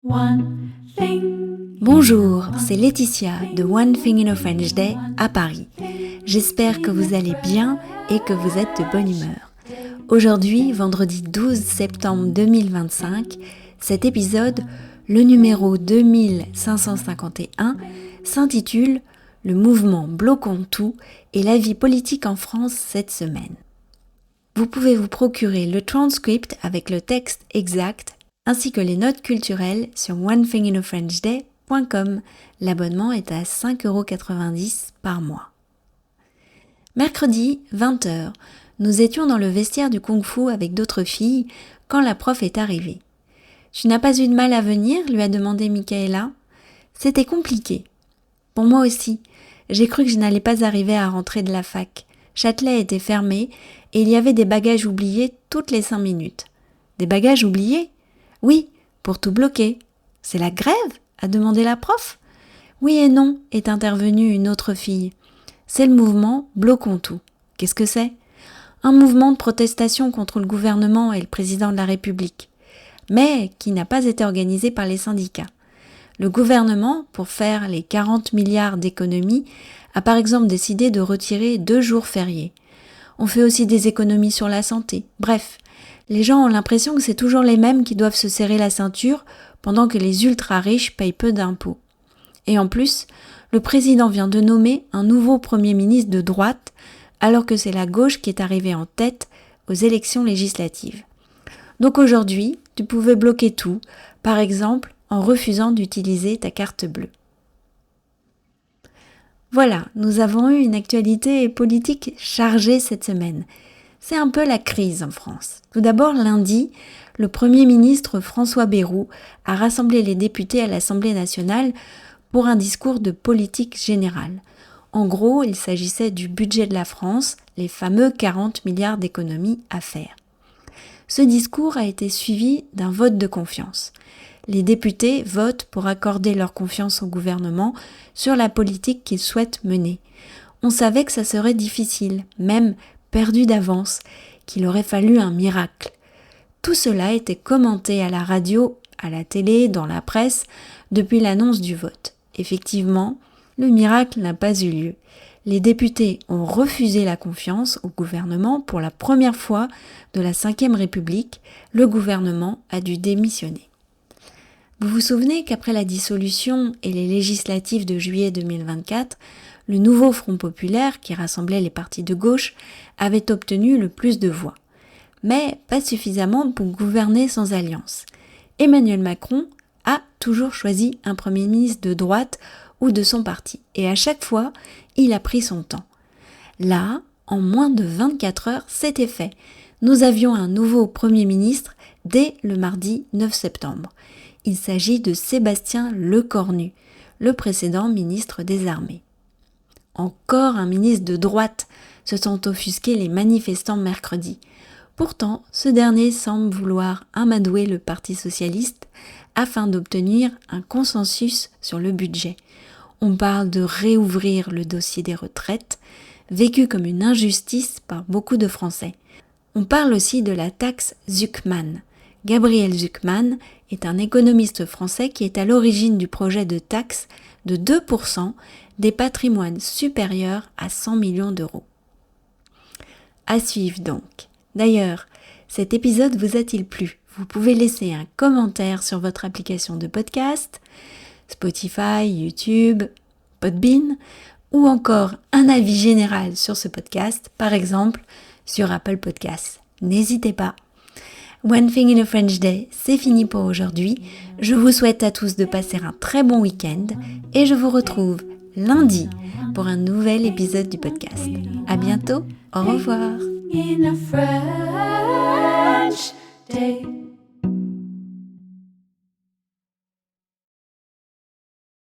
One thing. Bonjour, c'est Laetitia de One Thing in a French Day à Paris. J'espère que vous allez bien et que vous êtes de bonne humeur. Aujourd'hui, vendredi 12 septembre 2025, cet épisode, le numéro 2551, s'intitule « Le mouvement Bloquons tout et la vie politique en France cette semaine ». Vous pouvez vous procurer le transcript avec le texte exact ainsi que les notes culturelles sur onethinginafrenchday.com. L'abonnement est à 5,90 € par mois. Mercredi, 20h, nous étions dans le vestiaire du kung-fu avec d'autres filles quand la prof est arrivée. « Tu n'as pas eu de mal à venir ?» lui a demandé Michaela. C'était compliqué. Pour moi aussi, j'ai cru que je n'allais pas arriver à rentrer de la fac. Châtelet était fermé et il y avait des bagages oubliés toutes les 5 minutes. Des bagages oubliés ? Oui, pour tout bloquer. C'est la grève ? A demandé la prof. Oui et non, est intervenue une autre fille. C'est le mouvement Bloquons tout. Qu'est-ce que c'est ? Un mouvement de protestation contre le gouvernement et le président de la République, mais qui n'a pas été organisé par les syndicats. Le gouvernement, pour faire les 40 milliards d'économies, a par exemple décidé de retirer 2 jours fériés. On fait aussi des économies sur la santé. Bref, les gens ont l'impression que c'est toujours les mêmes qui doivent se serrer la ceinture pendant que les ultra-riches payent peu d'impôts. Et en plus, le président vient de nommer un nouveau Premier ministre de droite, alors que c'est la gauche qui est arrivée en tête aux élections législatives. Donc aujourd'hui, tu pouvais bloquer tout, par exemple en refusant d'utiliser ta carte bleue. Voilà, nous avons eu une actualité politique chargée cette semaine. C'est un peu la crise en France. Tout d'abord, lundi, le Premier ministre François Bayrou a rassemblé les députés à l'Assemblée nationale pour un discours de politique générale. En gros, il s'agissait du budget de la France, les fameux 40 milliards d'économies à faire. Ce discours a été suivi d'un vote de confiance. Les députés votent pour accorder leur confiance au gouvernement sur la politique qu'ils souhaitent mener. On savait que ça serait difficile, même perdu d'avance, qu'il aurait fallu un miracle. Tout cela était commenté à la radio, à la télé, dans la presse, depuis l'annonce du vote. Effectivement, le miracle n'a pas eu lieu. Les députés ont refusé la confiance au gouvernement pour la première fois de la Ve République. Le gouvernement a dû démissionner. Vous vous souvenez qu'après la dissolution et les législatives de juillet 2024, le nouveau Front populaire, qui rassemblait les partis de gauche, avait obtenu le plus de voix. Mais pas suffisamment pour gouverner sans alliance. Emmanuel Macron a toujours choisi un Premier ministre de droite ou de son parti. Et à chaque fois, il a pris son temps. Là, en moins de 24 heures, c'était fait. Nous avions un nouveau Premier ministre dès le mardi 9 septembre. Il s'agit de Sébastien Lecornu, le précédent ministre des Armées. Encore un ministre de droite, se sont offusqués les manifestants mercredi. Pourtant, ce dernier semble vouloir amadouer le Parti socialiste afin d'obtenir un consensus sur le budget. On parle de réouvrir le dossier des retraites, vécu comme une injustice par beaucoup de Français. On parle aussi de la taxe Zuckman. Gabriel Zuckman est un économiste français qui est à l'origine du projet de taxe de 2% des patrimoines supérieurs à 100 millions d'euros. À suivre donc. D'ailleurs, cet épisode vous a-t-il plu ? Vous pouvez laisser un commentaire sur votre application de podcast, Spotify, YouTube, Podbean, ou encore un avis général sur ce podcast, par exemple sur Apple Podcasts. N'hésitez pas. One Thing in a French Day, c'est fini pour aujourd'hui. Je vous souhaite à tous de passer un très bon week-end et je vous retrouve lundi pour un nouvel épisode du podcast. À bientôt, au revoir. In a French day.